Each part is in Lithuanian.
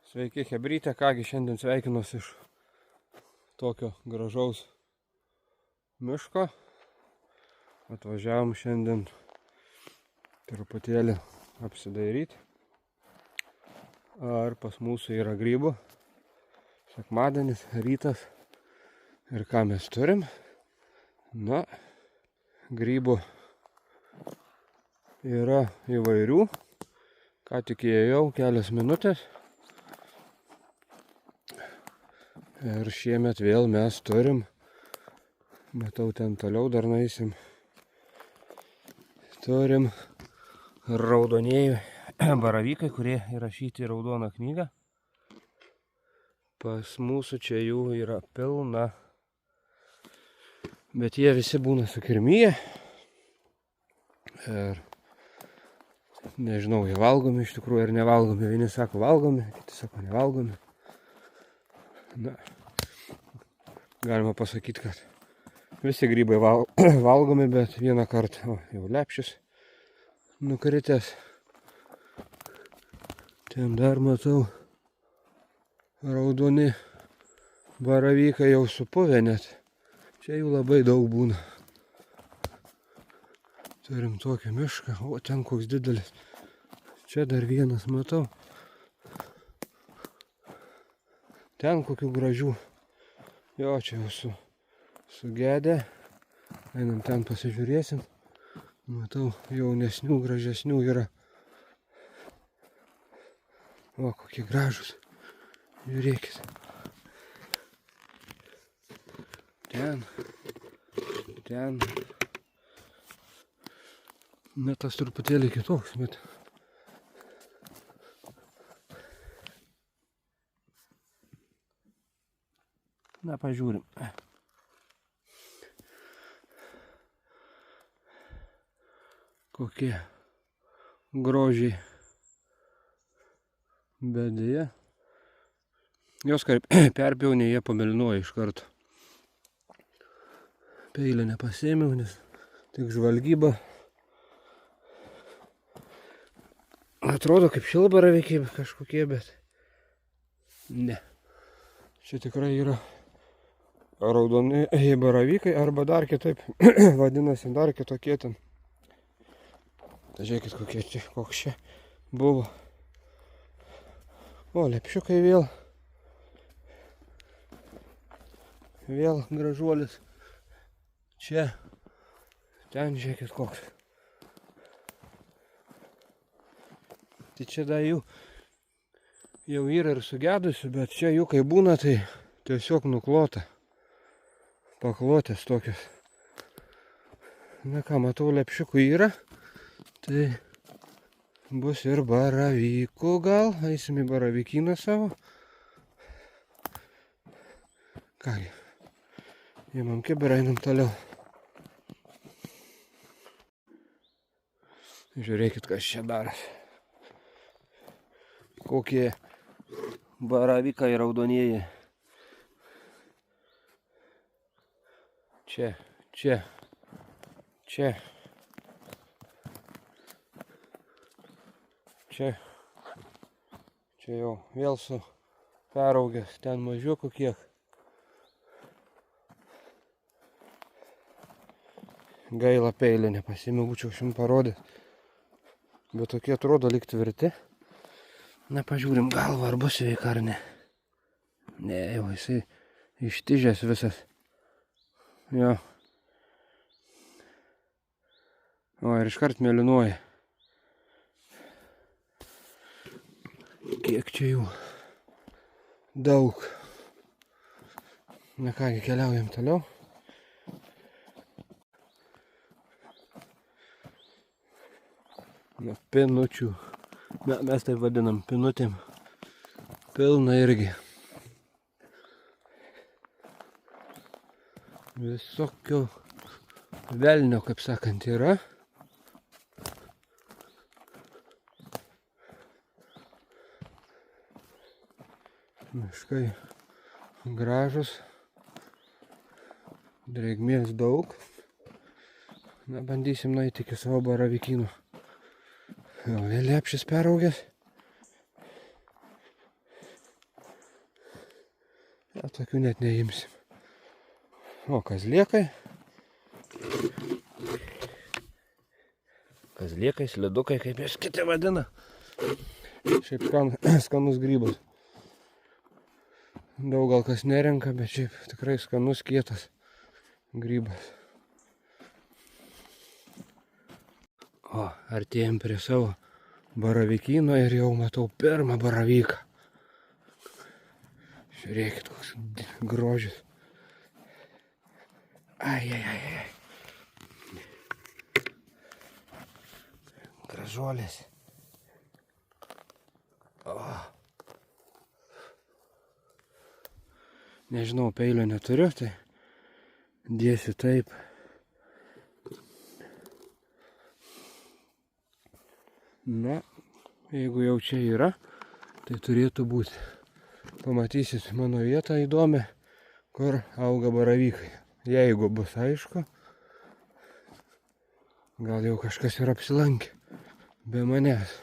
Sveiki, chebrytė, kągi šiandien sveikinuosi iš tokio gražaus miško. Atvažiavom šiandien truputėlį apsidairyti. Ar pas mūsų yra grybų. Sekmadienis, rytas. Ir ką mes turim? Na, grybų yra įvairių. Ką tik įėjau, kelias minutės. Ir šiemet vėl mes turim, matau ten toliau dar nueisim, turim raudonieji baravykai, kurie įrašyti į raudoną knygą. Pas mūsų čia jų yra pilna, bet jie visi būna sukirmiję. Ir nežinau, jie valgomi iš tikrųjų ar nevalgomi. Vieni sako valgomi, kiti sako nevalgomi. Na, galima pasakyti, kad visi grybai valgomi, bet vieną kartą jau lepšis nukritęs. Ten dar matau raudoni baravykai jau supuvę net. Čia jų labai daug būna. Turim tokį mišką, o ten koks didelis. Čia dar vienas matau. Ten kokių gražių. Jo, čia jau sugedę. Einam ten pasižiūrėsim. Matau, jaunesnių, gražesnių yra. O, kokie gražus. Žiūrėkit. Ten. Na, tas truputėlį kitoks, bet... Na, pažiūrim. Kokie grožiai. Bet dėja. Jos kaip perpjaunė, jie pamelinuoja iš karto. Peilio nepasėmiau, nes tik žvalgyba. Atrodo kaip šilbaravykiai kažkokie, bet ne. Čia tikrai yra raudoni baravykai arba dar kitaip vadinasi, dar kitokie ten. Tai žiūrėkit, koks čia buvo. O, lepšiukai vėl. Vėl gražuolis. Čia. Ten žiūrėkit koks. Tai čia dar jų jau yra ir sugedusi, bet čia jų kai būna, tai tiesiog nuklota. Paklotės tokios. Na ką, matau, lepšiukų yra. Tai bus ir baravykų gal. Eisim į baravykyną savo. Kągi, imam kibirą, einam toliau. Žiūrėkit, kas čia daras. Kokie baravykai raudonieji. Čia. Čia jau vėl su peraugęs, ten mažiukų kiek. Gaila peilį nepasėmiau, būčiau šiam parodęs. Bet tokie atrodo lyg tvirti. Na, pažiūrim galvą, ar bus sveika ar ne. Ne, jau jisai ištižęs visas. Jo. O, ir iškart mėlynuoja. Kiek čia jų? Daug. Na kągi, keliaujam toliau. Na, pinučių. Mes taip vadinam pinutėm. Pilna irgi. Visokio velnio, kaip sakant, yra. Miškai gražus. Drėgmės daug. Na, bandysim nueiti iki savo baravykynų. Vėl lepšis peraugęs. Ja, tokių net neimsim. O kazlėkai. Kazlėkai, slidukai, kaip jas kiti vadina. Šiaip skanus grybas. Daug gal kas nerenka, bet šiaip tikrai skanus, kietas grybas. O, artėjom prie savo baravykyno ir jau matau pirmą baravyką. Žiūrėkit, koks grožis. Ai. Gražuolės. O. Nežinau, peilio neturiu, tai dėsiu taip. Na, jeigu jau čia yra, tai turėtų būti. Pamatysit mano vietą įdomią, kur auga baravykai. Jeigu bus aišku, gal jau kažkas ir apsilankė be manęs.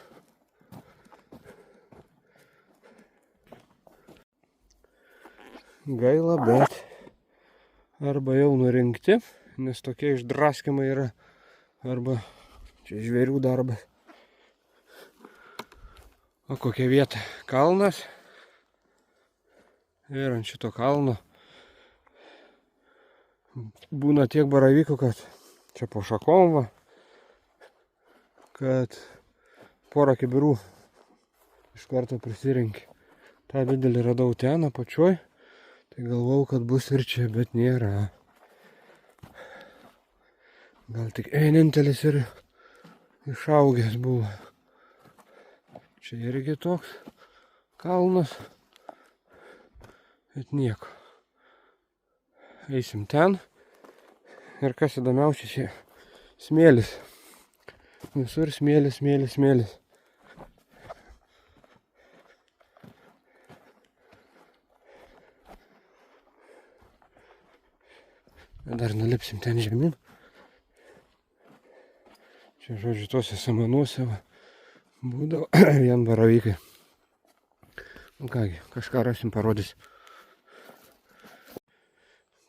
Gaila, bet arba jau nurinkti, nes tokie išdraskymai yra, arba čia žvėrių darbas. O kokia vieta? Kalnas. Ir ant šito kalno būna tiek baravykų, kad čia po šakom va, kad porą kibirų iš karto prisirinki. tą didelį radau ten apačioj, tai galvau, kad bus ir čia, bet nėra. Gal tik vienintelis ir išaugęs buvo. Čia irgi toks kalnas, bet nieko. Eisim ten. Ir kas įdomiausia, čia smėlis. Visur smėlis, smėlis, smėlis. Dar nulipsim ten žemyn. Čia, žodžiu, tuose samanuose būdavo vien baravykai. Nu kągi, kažką rasim, parodysiu.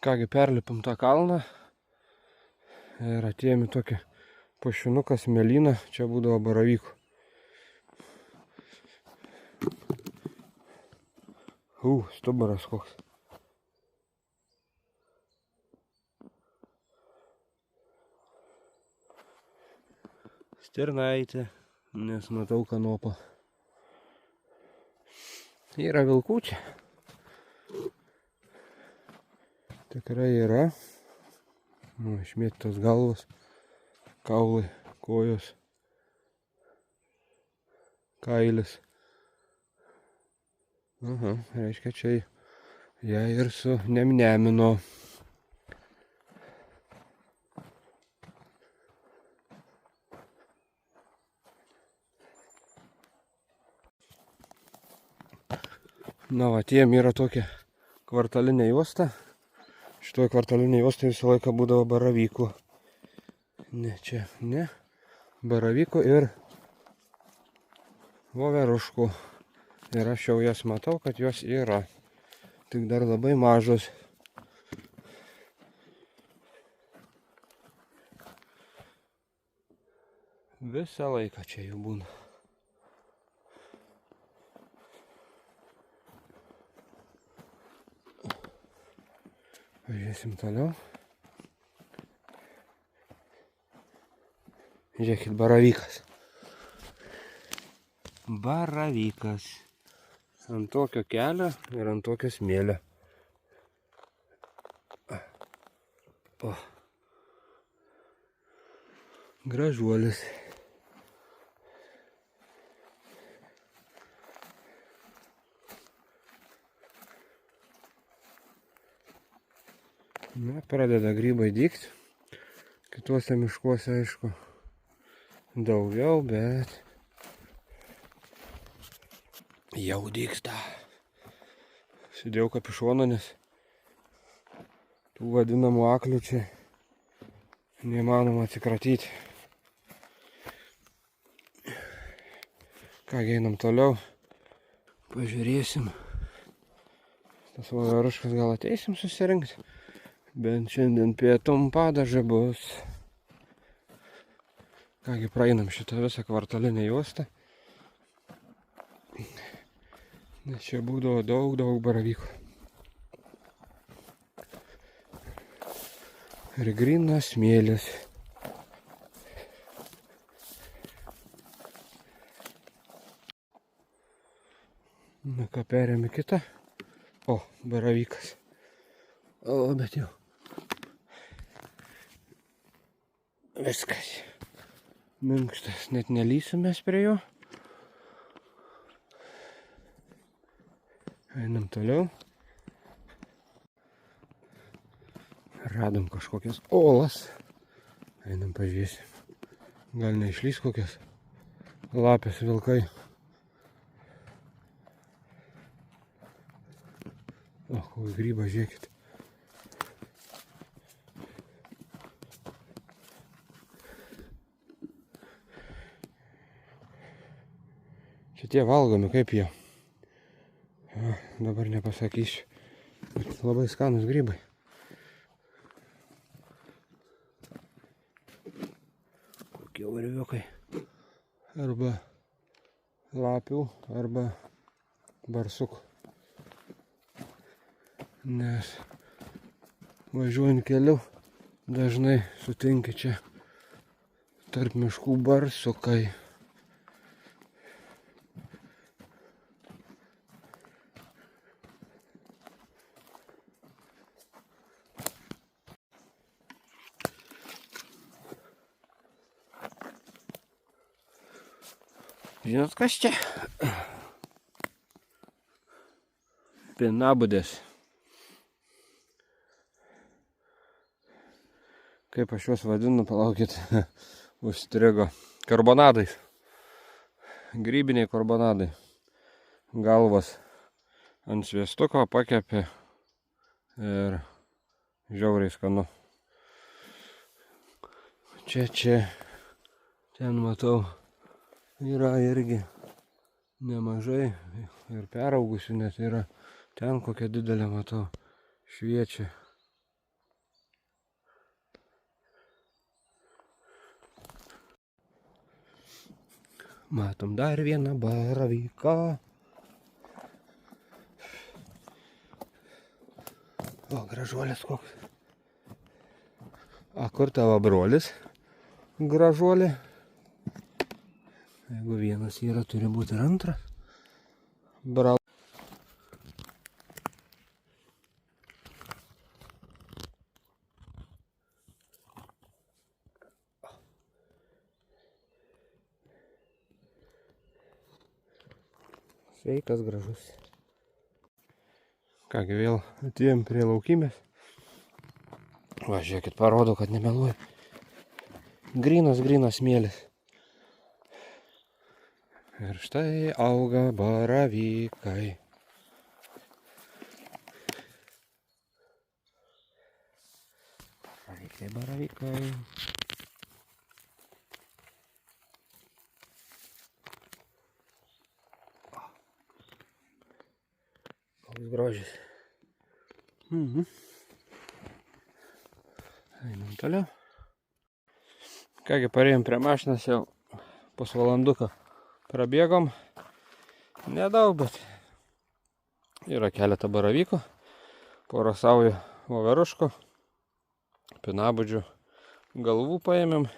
Kągi, perlipam tą kalną. Ir atėjom į tokį pušinuką, smėlyną. Čia būdavo baravykų. Stuburas koks. Stirnaitė, nes matau kanopą. Yra vilkų čia. Tikrai yra. Išmėtytos galvos, kaulai, kojos, kailis. Aha, reiškia, čia ją ir su nemino. Na, va, tiem yra tokia kvartalinė juosta. Šitoj kvartalinė juosta visą laiką būdavo baravykų. Ne, čia, ne. Baravykų ir voveruškų. Ir aš jau jas matau, kad jos yra. Tik dar labai mažos. Visą laiką čia jų būna. Pažiūrėsim toliau. Žiūrėkit, baravykas. Baravykas. Ant tokio kelio ir ant tokio smėlio. O. Gražuolis. Na, pradeda grybai dygti. Kituose miškuose, aišku, daugiau, bet jau dygsta. Sudėjau kapišoną, nes tų vadinamų aklių čia neįmanoma atsikratyti. Kągi, einam toliau. Pažiūrėsim. Tas voveruškas gal ateisim susirinkti. Bent šiandien pietum padaža bus. Kągi, praeinam šitą visą kvartalinę juostą. Nes čia būdavo daug baravykų. Ir grynas smėlis. Na ką, perėm į kitą. O, baravykas. O, bet jau. Viskas. Minkštas, net nelysimės prie jo. Einam toliau. Radom kažkokias olas. Einam pažiūrėsim. Gal neišlys kokias lapės vilkai. O, kokį grybą, žiūrėkit. Šitie valgomi, kaip jie. Dabar nepasakysiu. Bet labai skanus grybai. Kokie varviukai. Arba lapių, arba barsukų. Nes važiuojant keliu dažnai sutinki čia tarp miškų barsukai. Žinot, kas čia? Pinabudės. Kaip aš juos vadinu, palaukit, užstrigo. Karbonadais. Grybiniai karbonadai. Galvas ant sviestuko pakepė ir žiauriai skanu. Čia, ten matau, yra irgi nemažai ir peraugusių, net yra ten kokia didelė, matau, šviečia. Matom dar vieną baravyką. O, gražuolis koks. A, kur tavo brolis? Gražuolė. Jeigu vienas yra, turi būti ir antras. Bravo. Sveikas, gražus. Kągi, vėl atėjom prie laukymės. Va, žiūrėkit, parodo, kad nemeluoju. Grynas smėlis. Ir štai auga baravykai. Baravykai. Koks grožis. Einam toliau. Kągi, parėjom prie mašinos, jau pusvalanduką prabėgom. Nedaug, bet yra keletą baravykų, porą saujų voveruškų, pinabudžių galvų paėmėm.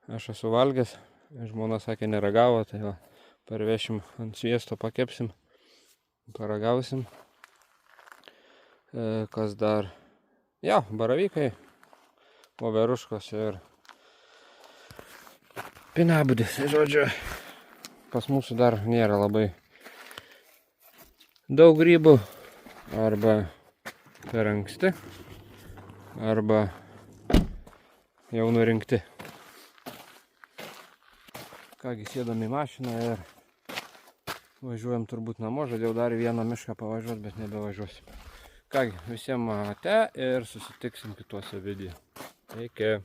Aš esu valgęs, žmona sakė neragavo, tai va, parvešim ant sviesto, pakepsim, paragausim. Kas dar? Ja, baravykai, voveruškos ir pinabudės. Žodžiu, pas mūsų dar nėra labai daug grybų, arba per anksti, arba jau nurinkti. Kągi, sėdam į mašiną ir važiuojam turbūt namo. Žadėjau dar vieną mišką pavažiuoti, bet nebevažiuosim. Kągi, visiems ate ir susitiksim kituose video. Iki.